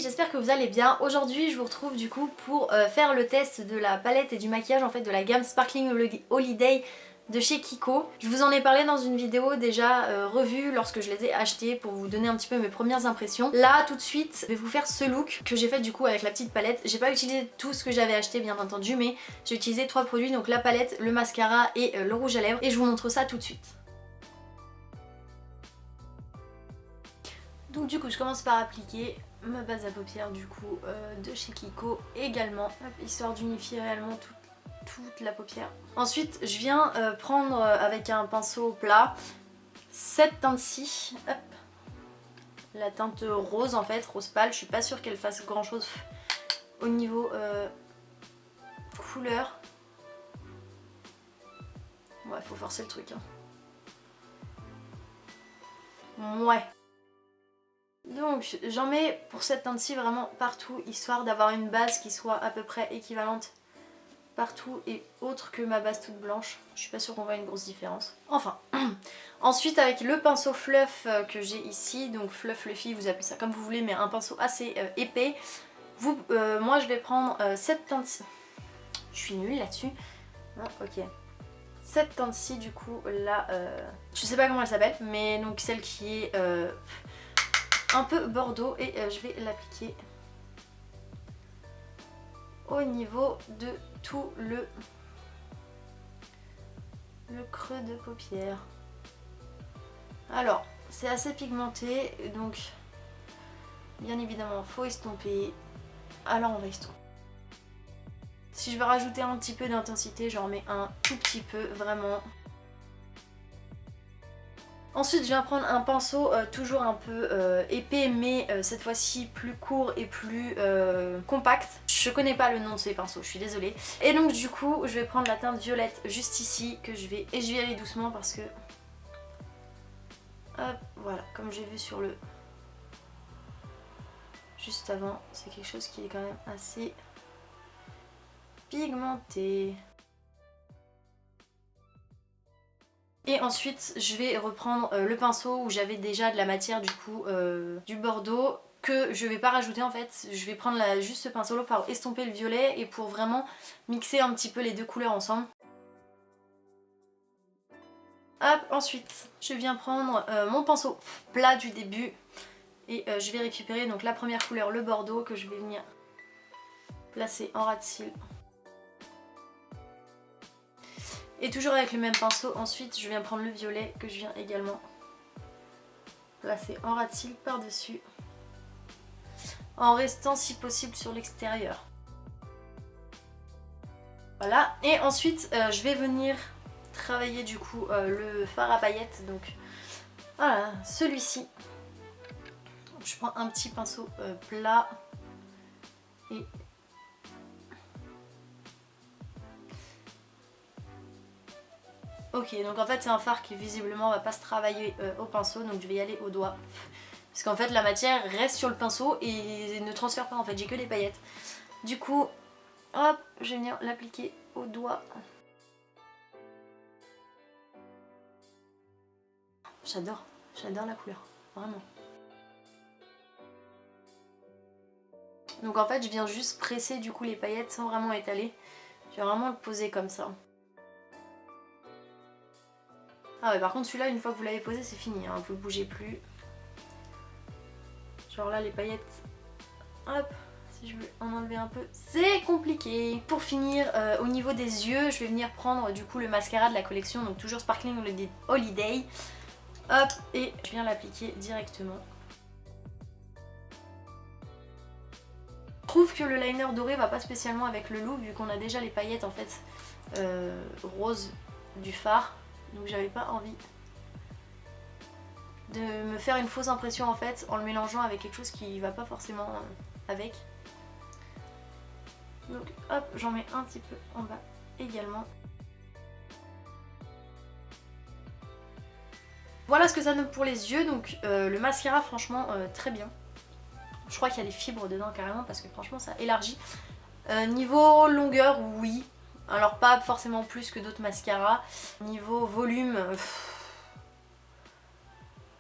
j'espère que vous allez bien. Aujourd'hui je vous retrouve du coup pour faire le test de la palette et du maquillage en fait de la gamme Sparkling Holiday de chez Kiko. Je vous en ai parlé dans une vidéo déjà revue lorsque je les ai achetés pour vous donner un petit peu mes premières impressions. Là tout de suite je vais vous faire ce look que j'ai fait du coup avec la petite palette. J'ai pas utilisé tout ce que j'avais acheté bien entendu, mais j'ai utilisé 3 produits, donc la palette, le mascara et le rouge à lèvres, et je vous montre ça tout de suite. Donc du coup je commence par appliquer ma base à paupières du coup de chez Kiko également, histoire d'unifier réellement toute la paupière. Ensuite je viens prendre avec un pinceau plat cette teinte-ci, la teinte rose en fait, rose pâle. Je suis pas sûre qu'elle fasse grand chose au niveau couleur. Ouais, faut forcer le truc hein. Ouais. Donc j'en mets pour cette teinte-ci vraiment partout, histoire d'avoir une base qui soit à peu près équivalente partout et autre que ma base toute blanche. Je suis pas sûre qu'on voit une grosse différence. Enfin, ensuite avec le pinceau fluff que j'ai ici, donc fluff fluffy, vous appelez ça comme vous voulez, mais un pinceau assez épais. Moi je vais prendre cette teinte-ci. Je suis nulle là-dessus. Non, ok. Cette teinte-ci du coup là, je sais pas comment elle s'appelle, mais donc celle qui est un peu bordeaux, et je vais l'appliquer au niveau de tout le creux de paupière. Alors c'est assez pigmenté, donc bien évidemment faut estomper. Alors on va estomper. Si je veux rajouter un petit peu d'intensité, j'en mets un tout petit peu vraiment. Ensuite je viens prendre un pinceau toujours un peu épais, mais cette fois-ci plus court et plus compact. Je connais pas le nom de ces pinceaux, je suis désolée. Et donc du coup je vais prendre la teinte violette juste ici, que je vais... Et je vais y aller doucement parce que... Hop, voilà, comme j'ai vu sur le... juste avant, c'est quelque chose qui est quand même assez pigmenté. Et ensuite je vais reprendre le pinceau où j'avais déjà de la matière du coup du bordeaux, que je vais pas rajouter en fait. Je vais prendre juste ce pinceau là pour estomper le violet et pour vraiment mixer un petit peu les deux couleurs ensemble. Hop, ensuite je viens prendre mon pinceau plat du début et je vais récupérer donc la première couleur, le bordeaux, que je vais venir placer en ras de cils. Et toujours avec le même pinceau, ensuite je viens prendre le violet que je viens également placer en ras de cils par-dessus, en restant si possible sur l'extérieur. Voilà, et ensuite je vais venir travailler du coup le fard à paillettes, donc voilà, celui-ci. Je prends un petit pinceau plat et... Ok, donc en fait c'est un fard qui visiblement va pas se travailler au pinceau, donc je vais y aller au doigt. Parce qu'en fait la matière reste sur le pinceau et ne transfère pas en fait, j'ai que les paillettes. Du coup, hop, je vais venir l'appliquer au doigt. J'adore la couleur, vraiment. Donc en fait je viens juste presser du coup les paillettes sans vraiment étaler. Je vais vraiment le poser comme ça. Ah ouais, par contre celui-là une fois que vous l'avez posé c'est fini, hein, vous le bougez plus. Genre là les paillettes, hop, si je veux en enlever un peu, c'est compliqué. Pour finir, au niveau des yeux, je vais venir prendre du coup le mascara de la collection, donc toujours Sparkling Holiday. Hop, et je viens l'appliquer directement. Je trouve que le liner doré va pas spécialement avec le look, vu qu'on a déjà les paillettes en fait roses du fard. Donc j'avais pas envie de me faire une fausse impression en fait en le mélangeant avec quelque chose qui va pas forcément avec. Donc hop, j'en mets un petit peu en bas également. Voilà ce que ça donne pour les yeux, donc le mascara franchement très bien. Je crois qu'il y a des fibres dedans carrément parce que franchement ça élargit. Niveau longueur, oui. Alors pas forcément plus que d'autres mascaras. Niveau volume,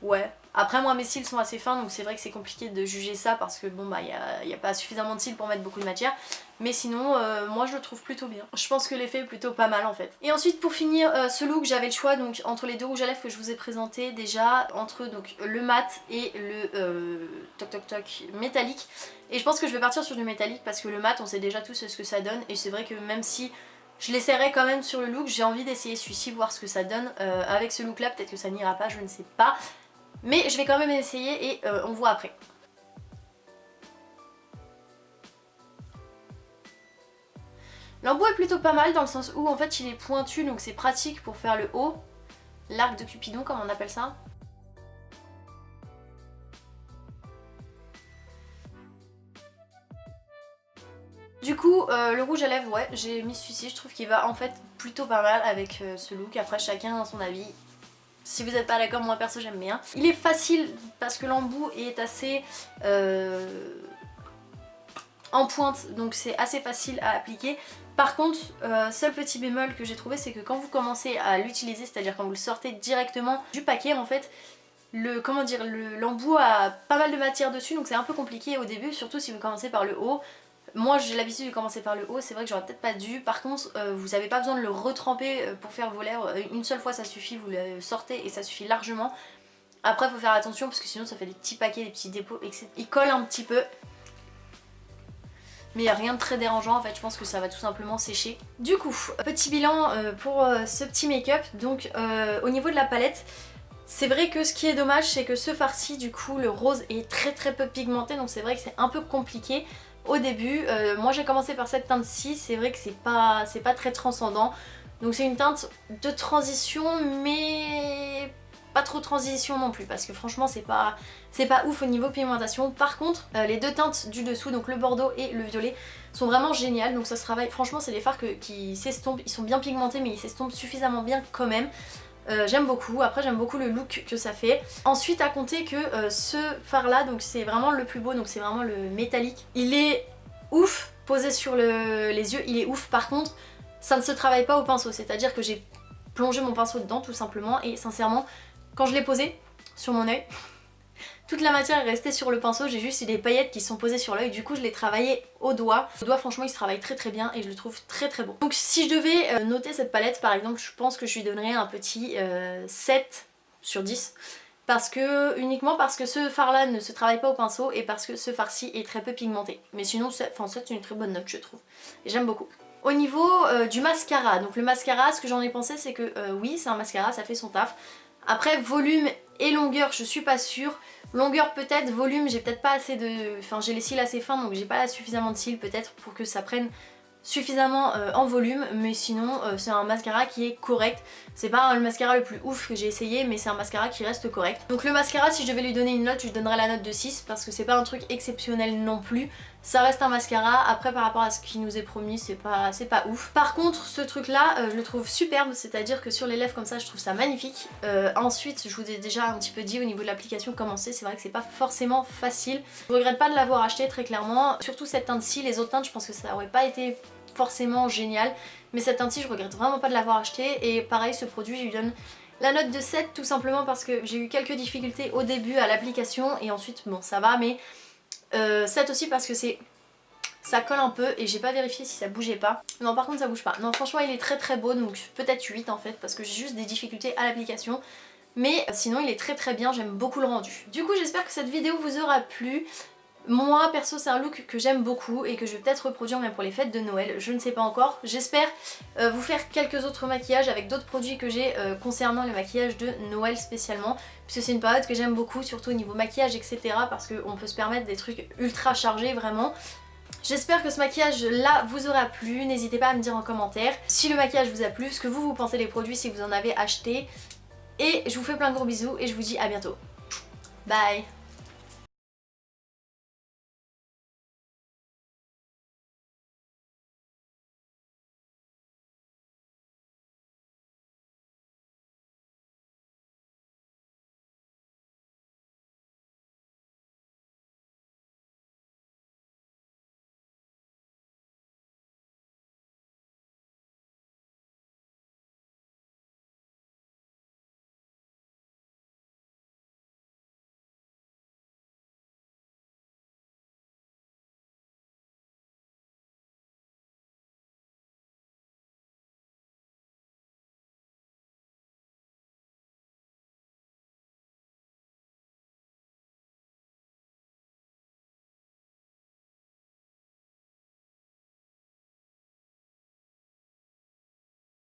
ouais, Après moi mes cils sont assez fins donc c'est vrai que c'est compliqué de juger ça parce que bon bah y a pas suffisamment de cils pour mettre beaucoup de matière. Mais sinon moi je le trouve plutôt bien. Je pense que l'effet est plutôt pas mal en fait. Et ensuite pour finir ce look j'avais le choix donc entre les deux rouges à lèvres que je vous ai présenté déjà, entre donc le mat et le toc toc toc métallique. Et je pense que je vais partir sur du métallique parce que le mat on sait déjà tous ce que ça donne. Et c'est vrai que même si je l'essaierai quand même sur le look, j'ai envie d'essayer celui-ci, voir ce que ça donne. Avec ce look là peut-être que ça n'ira pas, je ne sais pas. Mais je vais quand même essayer et on voit après. L'embout est plutôt pas mal dans le sens où en fait il est pointu donc c'est pratique pour faire le haut. L'arc de Cupidon comme on appelle ça. Du coup le rouge à lèvres ouais j'ai mis celui-ci, je trouve qu'il va en fait plutôt pas mal avec ce look. Après chacun a son avis. Si vous n'êtes pas d'accord, moi perso j'aime bien. Il est facile parce que l'embout est assez en pointe donc c'est assez facile à appliquer. Par contre, seul petit bémol que j'ai trouvé c'est que quand vous commencez à l'utiliser, c'est-à-dire quand vous le sortez directement du paquet en fait, l'embout a pas mal de matière dessus donc c'est un peu compliqué au début, surtout si vous commencez par le haut. Moi j'ai l'habitude de commencer par le haut, c'est vrai que j'aurais peut-être pas dû. Par contre vous n'avez pas besoin de le retremper pour faire vos lèvres. Une seule fois ça suffit, vous le sortez et ça suffit largement. Après il faut faire attention parce que sinon ça fait des petits paquets, des petits dépôts, etc. Il colle un petit peu. Mais il n'y a rien de très dérangeant en fait, je pense que ça va tout simplement sécher. Du coup, petit bilan pour ce petit make-up. Donc au niveau de la palette, c'est vrai que ce qui est dommage c'est que ce farci du coup le rose est très peu pigmenté. Donc c'est vrai que c'est un peu compliqué au début. Moi j'ai commencé par cette teinte-ci, c'est vrai que c'est pas très transcendant. Donc c'est une teinte de transition mais pas trop transition non plus parce que franchement c'est pas ouf au niveau pigmentation. Par contre les deux teintes du dessous, donc le bordeaux et le violet, sont vraiment géniales. Donc ça se travaille, franchement c'est des fards qui s'estompent, ils sont bien pigmentés mais ils s'estompent suffisamment bien quand même. J'aime beaucoup, après j'aime beaucoup le look que ça fait. Ensuite à compter que ce fard là, donc c'est vraiment le plus beau, donc c'est vraiment le métallique. Il est ouf posé sur les yeux, il est ouf. Par contre ça ne se travaille pas au pinceau, c'est à dire que j'ai plongé mon pinceau dedans tout simplement et sincèrement quand je l'ai posé sur mon œil, toute la matière est restée sur le pinceau, j'ai juste eu des paillettes qui sont posées sur l'œil, du coup je l'ai travaillé au doigt. Au doigt franchement il se travaille très bien et je le trouve très beau. Donc si je devais noter cette palette par exemple, je pense que je lui donnerais un petit 7 sur 10. Uniquement parce que ce fard là ne se travaille pas au pinceau et parce que ce fard-ci est très peu pigmenté. Mais sinon c'est une très bonne note je trouve. Et j'aime beaucoup. Au niveau du mascara, donc le mascara, ce que j'en ai pensé c'est que oui c'est un mascara, ça fait son taf. Après volume et longueur je suis pas sûre. Longueur peut-être, volume j'ai peut-être pas assez de... Enfin j'ai les cils assez fins donc j'ai pas suffisamment de cils peut-être pour que ça prenne suffisamment en volume. Mais sinon c'est un mascara qui est correct. C'est pas le mascara le plus ouf que j'ai essayé mais c'est un mascara qui reste correct. Donc le mascara si je devais lui donner une note je lui donnerais la note de 6 parce que c'est pas un truc exceptionnel non plus. Ça reste un mascara, après par rapport à ce qui nous est promis c'est pas ouf. Par contre ce truc là je le trouve superbe, c'est à dire que sur les lèvres comme ça je trouve ça magnifique. Ensuite je vous ai déjà un petit peu dit au niveau de l'application comment c'est vrai que c'est pas forcément facile. Je regrette pas de l'avoir acheté très clairement, surtout cette teinte-ci. Les autres teintes je pense que ça aurait pas été forcément génial, mais cette teinte-ci je regrette vraiment pas de l'avoir acheté. Et pareil ce produit je lui donne la note de 7 tout simplement parce que j'ai eu quelques difficultés au début à l'application et ensuite bon ça va, mais 7 aussi parce que ça colle un peu et j'ai pas vérifié si ça bougeait pas. Non par contre ça bouge pas. Non franchement il est très beau donc peut-être 8 en fait parce que j'ai juste des difficultés à l'application. Mais sinon il est très bien, j'aime beaucoup le rendu. Du coup j'espère que cette vidéo vous aura plu. Moi perso c'est un look que j'aime beaucoup et que je vais peut-être reproduire même pour les fêtes de Noël, je ne sais pas encore. J'espère vous faire quelques autres maquillages avec d'autres produits que j'ai concernant les maquillages de Noël spécialement. Puisque c'est une période que j'aime beaucoup, surtout au niveau maquillage etc. parce qu'on peut se permettre des trucs ultra chargés vraiment. J'espère que ce maquillage là vous aura plu, n'hésitez pas à me dire en commentaire si le maquillage vous a plu, ce que vous pensez des produits si vous en avez acheté. Et je vous fais plein de gros bisous et je vous dis à bientôt. Bye!